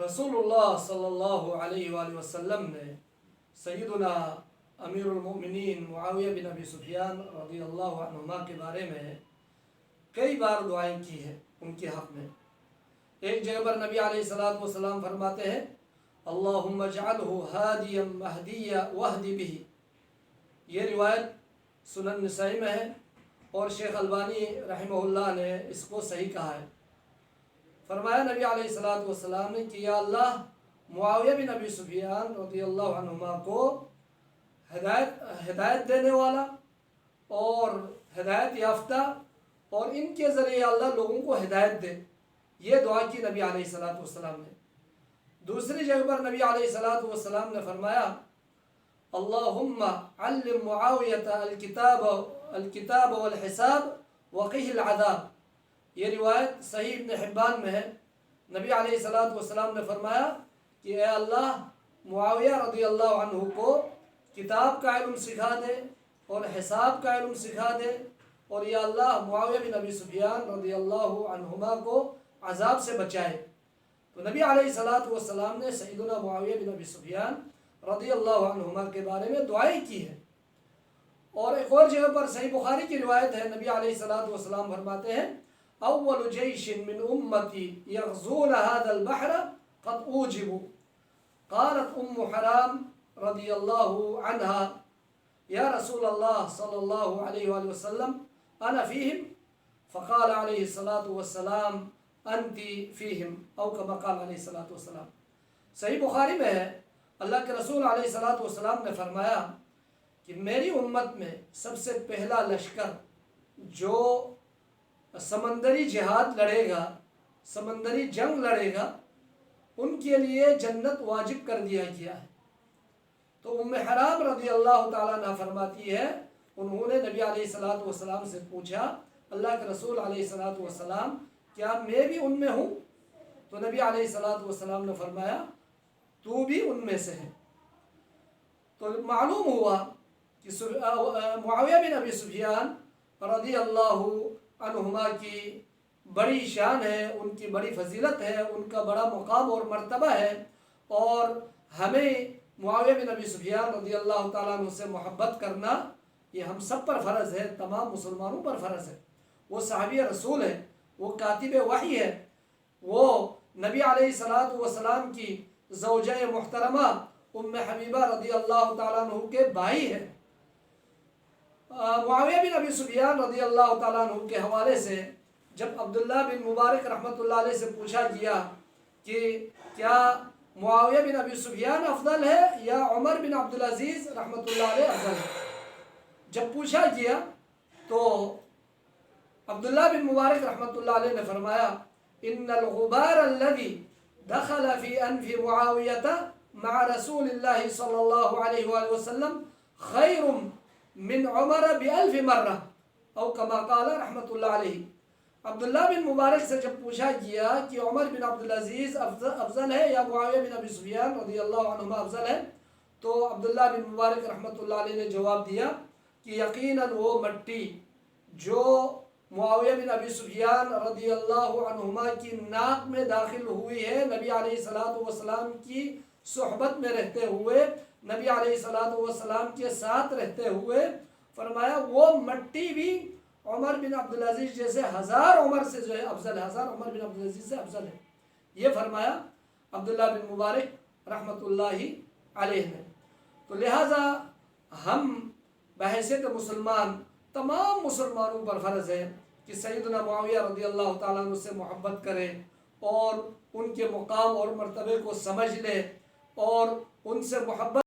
رسول اللہ صلی اللہ علیہ وآلہ وسلم نے سیدنا امیر المؤمنین معاویہ بن ابی سفیان رضی اللہ عنہما کے بارے میں کئی بار دعائیں کی ہیں ان کے حق میں۔ ایک جگہ پر نبی علیہ الصلوۃ والسلام فرماتے ہیں اللہم اجعلہ ہادیا مہدیا واہدی بہ۔ یہ روایت سنن نسائی میں ہے اور شیخ البانی رحمہ اللہ نے اس کو صحیح کہا ہے۔ فرمایا نبی علیہ الصلوۃ والسلام نے کہ یا اللہ معاویہ بن ابی سفیان رضی اللہ عنہما کو ہدایت دینے والا اور ہدایت یافتہ اور ان کے ذریعے اللہ لوگوں کو ہدایت دے، یہ دعا کی نبی علیہ الصلوۃ والسلام نے۔ دوسری جگہ پر نبی علیہ الصلوۃ والسلام نے فرمایا اللہم علم معاویۃ الکتاب والحساب وقہ العذاب۔ یہ روایت صحیح ابن حبان میں ہے۔ نبی علیہ الصلوۃ والسلام نے فرمایا کہ اے اللہ معاویہ رضی اللہ عنہ کو کتاب کا علم سکھا دے اور حساب کا علم سکھا دے، اور یا اللہ معاویہ بن ابی سفیان رضی اللہ عنہما کو عذاب سے بچائے۔ تو نبی علیہ الصلوۃ والسلام نے سیدنا معاویہ بن ابی سفیان رضی اللہ عنہما کے بارے میں دعائیں کی ہیں۔ اور ایک اور جگہ پر صحیح بخاری کی روایت ہے، نبی علیہ الصلوۃ والسلام فرماتے ہیں اول جیش من امتی یغزون هذا البحر قد اوجبوا۔ قالت ام حرام رضی اللہ عنہا یا رسول اللہ صلی اللہ علیہ وآلہ وسلم انا فیہم؟ فقال علیہ الصلوۃ والسلام انت فیہم، او کما قال علیہ الصلوۃ والسلام۔ صحیح بخاری میں ہے، اللہ کے رسول علیہ الصلوۃ والسلام نے فرمایا کہ میری امت میں سب سے پہلا لشکر جو سمندری جہاد لڑے گا، سمندری جنگ لڑے گا، ان کے لیے جنت واجب کر دیا گیا ہے۔ تو ام حرام رضی اللہ تعالیٰ عنہ فرماتی ہے انہوں نے نبی علیہ الصلوۃ والسلام سے پوچھا اللہ کے رسول علیہ الصلوۃ والسلام کیا میں بھی ان میں ہوں؟ تو نبی علیہ الصلوۃ والسلام نے فرمایا تو بھی ان میں سے ہے۔ تو معلوم ہوا کہ معاویہ بن ابی سفیان رضی اللہ عنہما کی بڑی شان ہے، ان کی بڑی فضیلت ہے، ان کا بڑا مقام اور مرتبہ ہے، اور ہمیں معاویہ بن ابی سفیان رضی اللہ تعالیٰ عنہ سے محبت کرنا یہ ہم سب پر فرض ہے، تمام مسلمانوں پر فرض ہے۔ وہ صحابی رسول ہے، وہ کاتب وحی ہے، وہ نبی علیہ الصلوۃ والسلام کی زوجہ محترمہ ام حبیبہ رضی اللہ تعالیٰ عنہ کے بھائی ہے۔ معاویہ بن ابی سفیان رضی اللہ تعالیٰ عنہ کے حوالے سے جب عبداللہ بن مبارک رحمۃ اللہ علیہ سے پوچھا گیا کہ کیا معاویہ بن ابی سفیان افضل ہے یا عمر بن عبدالعزیز رحمۃ اللہ علیہ افضل ہے، جب پوچھا گیا تو عبداللہ بن مبارک رحمۃ اللہ علیہ نے فرمایا ان الغبار الذي دخل في انف معاویہ مع رسول اللہ صلی اللہ علیہ وآلہ وسلم خیر من عمر بألف مرہ، او کما قال رحمۃ اللہ علیہ۔ عبداللہ بن مبارک سے جب پوچھا گیا کہ عمر بن عبدالعزیز افضل ہے یا معاویہ بن ابی سفیان رضی اللہ عنہما افضل ہے، تو عبداللہ بن مبارک رحمۃ اللہ علیہ نے جواب دیا کہ یقیناً وہ مٹی جو معاویہ بن ابی سفیان رضی اللہ عنہما کی ناک میں داخل ہوئی ہے نبی علیہ الصلوۃ والسلام کی صحبت میں رہتے ہوئے، نبی علیہ الصلوۃ والسلام کے ساتھ رہتے ہوئے، فرمایا وہ مٹی بھی عمر بن عبدالعزیز جیسے ہزار عمر سے جو ہے افضل ہے، ہزار عمر بن عبدالعزیز سے افضل ہے، یہ فرمایا عبداللہ بن مبارک رحمۃ اللہ علیہ نے۔ تو لہٰذا ہم بحیثیت مسلمان تمام مسلمانوں پر فرض ہے کہ سیدنا معاویہ رضی اللہ تعالیٰ عنہ سے محبت کرے اور ان کے مقام اور مرتبے کو سمجھ لے اور ان سے محبت